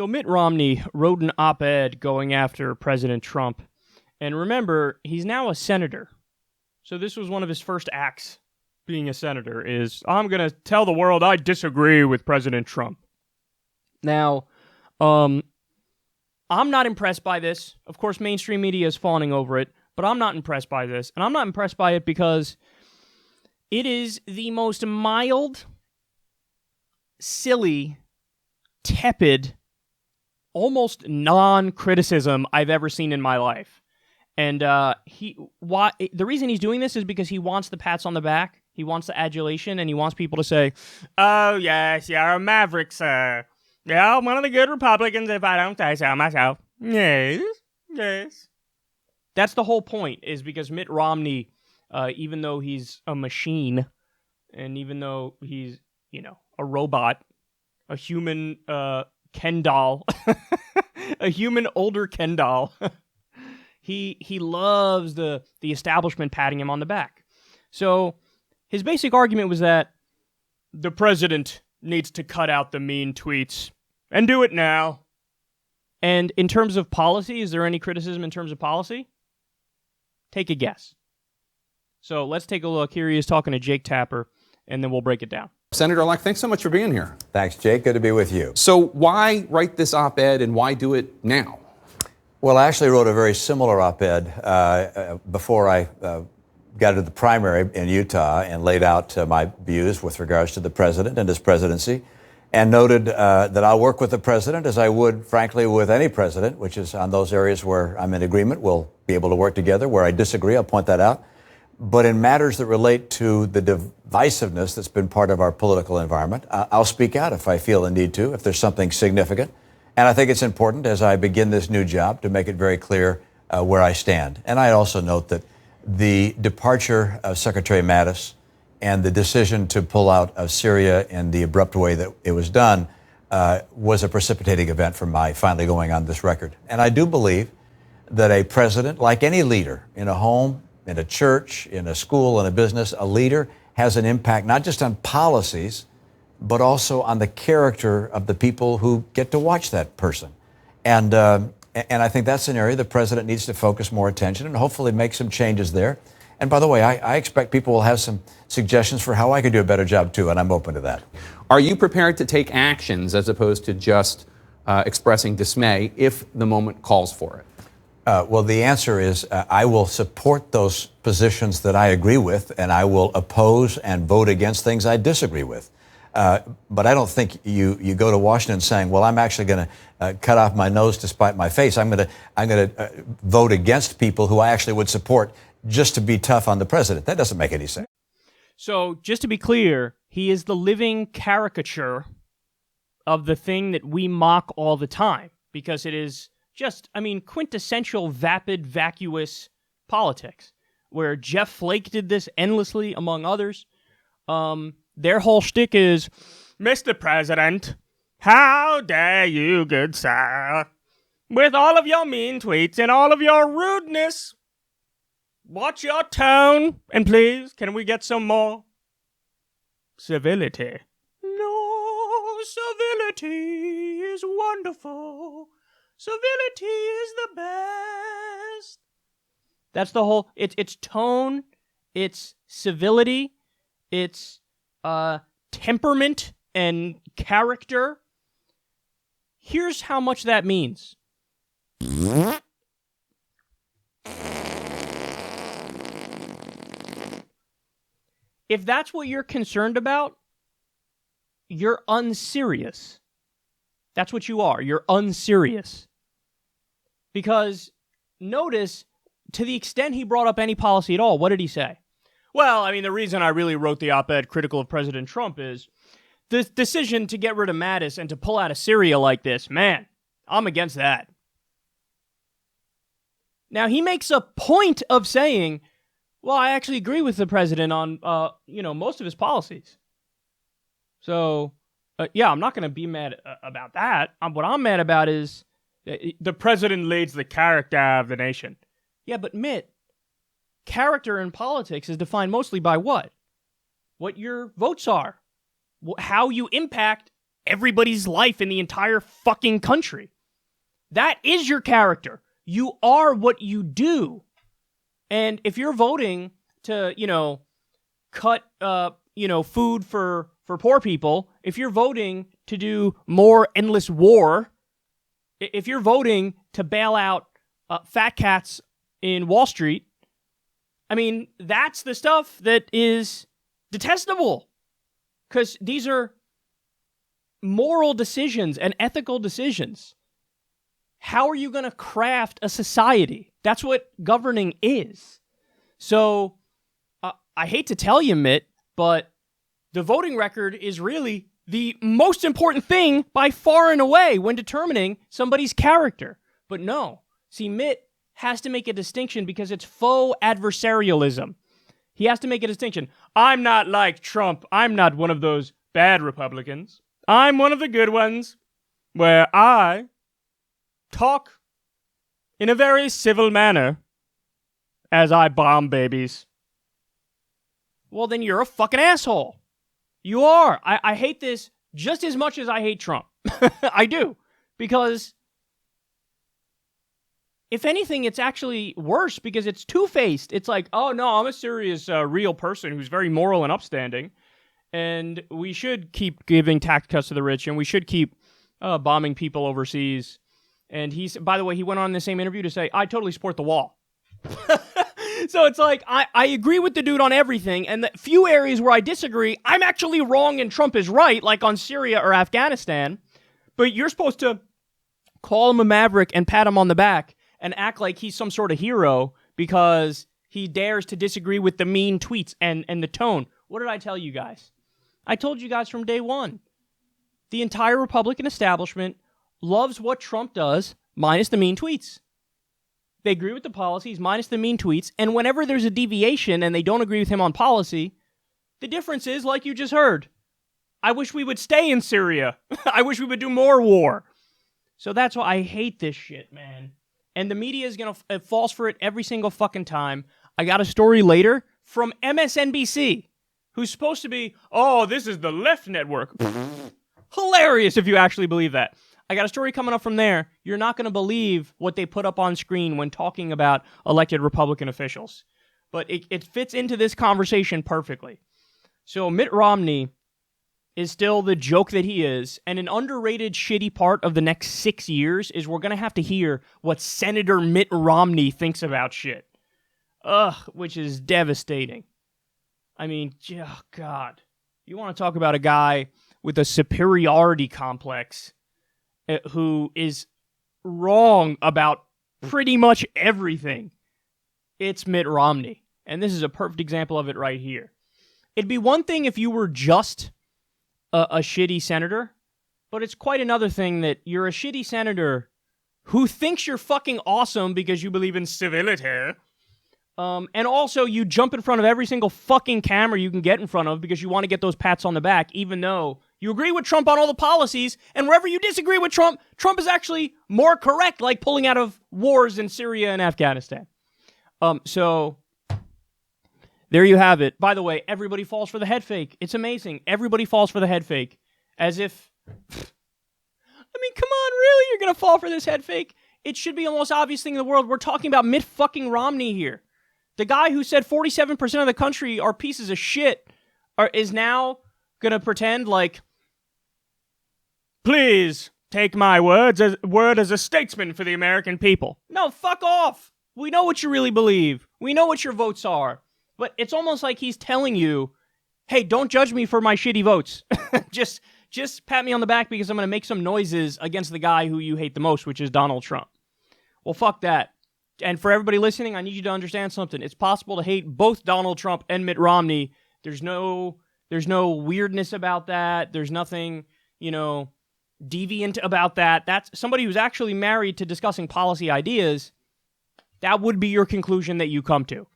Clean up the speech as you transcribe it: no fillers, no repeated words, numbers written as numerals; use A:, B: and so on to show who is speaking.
A: So Mitt Romney wrote an op-ed going after President Trump. And remember, he's now a senator. So this was one of his first acts being a senator is, I'm going to tell the world I disagree with President Trump. Now, I'm not impressed by this. Of course, mainstream media is fawning over it, but I'm not impressed by this. And I'm not impressed by it because it is the most mild, silly, tepid, almost non-criticism I've ever seen in my life. And the reason he's doing this is because he wants the pats on the back, he wants the adulation, and he wants people to say, "Oh yes, you're a maverick, sir. Yeah, one of the good Republicans, if I don't say so myself." Yes, yes. That's the whole point, is because Mitt Romney, even though he's a machine, and even though he's, a robot, a human Ken doll, a human older Ken doll, he loves the establishment patting him on the back. So his basic argument was that the president needs to cut out the mean tweets and do it now. And in terms of policy, is there any criticism in terms of policy? Take a guess. So let's take a look. Here he is talking to Jake Tapper, and then we'll break it down.
B: Senator-elect, thanks so much for being here.
C: Thanks, Jake. Good to be with you.
B: So why write this op-ed and why do it now?
C: Well, I actually wrote a very similar op-ed before I got to the primary in Utah and laid out my views with regards to the president and his presidency, and noted that I'll work with the president as I would, frankly, with any president, which is on those areas where I'm in agreement, we'll be able to work together. Where I disagree, I'll point that out. But in matters that relate to the divisiveness that's been part of our political environment, I'll speak out if I feel the need to, if there's something significant. And I think it's important as I begin this new job to make it very clear where I stand. And I also note that the departure of Secretary Mattis and the decision to pull out of Syria in the abrupt way that it was done was a precipitating event for my finally going on this record. And I do believe that a president, like any leader in a home, in a church, in a school, in a business, a leader has an impact not just on policies, but also on the character of the people who get to watch that person. And I think that's an area the president needs to focus more attention and hopefully make some changes there. And by the way, I expect people will have some suggestions for how I could do a better job too, and I'm open to that.
B: Are you prepared to take actions as opposed to just expressing dismay if the moment calls for it?
C: Well, the answer is I will support those positions that I agree with, and I will oppose and vote against things I disagree with. But I don't think you go to Washington saying, well, I'm actually going to cut off my nose to spite my face. I'm going to vote against people who I actually would support just to be tough on the president. That doesn't make any sense.
A: So just to be clear, he is the living caricature of the thing that we mock all the time, because it is just, quintessential vapid, vacuous politics, where Jeff Flake did this endlessly, among others. Their whole shtick is, Mr. President, how dare you, good sir, with all of your mean tweets and all of your rudeness. Watch your tone, and please, can we get some more civility? No, civility is wonderful. Civility is the best. That's the whole, it's tone, it's civility, it's temperament and character. Here's how much that means. If that's what you're concerned about, you're unserious. That's what you are. You're unserious. Because notice, to the extent he brought up any policy at all, what did he say? Well, the reason I really wrote the op-ed critical of President Trump is the decision to get rid of Mattis and to pull out of Syria like this. Man, I'm against that. Now, he makes a point of saying, well, I actually agree with the president on, most of his policies. So, I'm not going to be mad about that. What I'm mad about is the president leads the character of the nation. Yeah, but Mitt, character in politics is defined mostly by what? What your votes are. How you impact everybody's life in the entire fucking country. That is your character. You are what you do. And if you're voting to, cut, food for poor people, if you're voting to do more endless war, if you're voting to bail out fat cats in Wall Street, I mean, that's the stuff that is detestable. Because these are moral decisions and ethical decisions. How are you going to craft a society? That's what governing is. So, I hate to tell you, Mitt, but the voting record is really the most important thing by far and away when determining somebody's character. But no. See, Mitt has to make a distinction because it's faux adversarialism. He has to make a distinction. I'm not like Trump. I'm not one of those bad Republicans. I'm one of the good ones where I talk in a very civil manner as I bomb babies. Well, then you're a fucking asshole. You are. I hate this just as much as I hate Trump. I do. Because if anything, it's actually worse because it's two-faced. It's like, oh, no, I'm a serious, real person who's very moral and upstanding. And we should keep giving tax cuts to the rich, and we should keep bombing people overseas. And by the way, he went on in the same interview to say, I totally support the wall. So it's like, I agree with the dude on everything, and the few areas where I disagree, I'm actually wrong and Trump is right, like on Syria or Afghanistan. But you're supposed to call him a maverick and pat him on the back and act like he's some sort of hero because he dares to disagree with the mean tweets and the tone. What did I tell you guys? I told you guys from day one. The entire Republican establishment loves what Trump does, minus the mean tweets. They agree with the policies, minus the mean tweets, and whenever there's a deviation and they don't agree with him on policy, the difference is, like you just heard, I wish we would stay in Syria. I wish we would do more war. So that's why I hate this shit, man. And the media is going to falls for it every single fucking time. I got a story later from MSNBC, who's supposed to be, oh, this is the left network. Hilarious if you actually believe that. I got a story coming up from there. You're not going to believe what they put up on screen when talking about elected Republican officials. But it fits into this conversation perfectly. So Mitt Romney is still the joke that he is, and an underrated shitty part of the next 6 years is we're going to have to hear what Senator Mitt Romney thinks about shit. Which is devastating. I mean, oh God. You want to talk about a guy with a superiority complex who is wrong about pretty much everything. It's Mitt Romney. And this is a perfect example of it right here. It'd be one thing if you were just a shitty senator, but it's quite another thing that you're a shitty senator who thinks you're fucking awesome because you believe in civility. And also you jump in front of every single fucking camera you can get in front of because you want to get those pats on the back, even though you agree with Trump on all the policies, and wherever you disagree with Trump, Trump is actually more correct, like pulling out of wars in Syria and Afghanistan. So there you have it. By the way, everybody falls for the head fake. It's amazing. Everybody falls for the head fake. As if, I mean, come on, really? You're going to fall for this head fake? It should be the most obvious thing in the world. We're talking about Mitt fucking Romney here. The guy who said 47% of the country are pieces of shit is now going to pretend like, please take my word as a statesman for the American people. No, fuck off. We know what you really believe. We know what your votes are. But it's almost like he's telling you, hey, don't judge me for my shitty votes. Just pat me on the back because I'm going to make some noises against the guy who you hate the most, which is Donald Trump. Well, fuck that. And for everybody listening, I need you to understand something. It's possible to hate both Donald Trump and Mitt Romney. There's no weirdness about that. There's nothing, deviant about that. That's somebody who's actually married to discussing policy ideas. That would be your conclusion that you come to.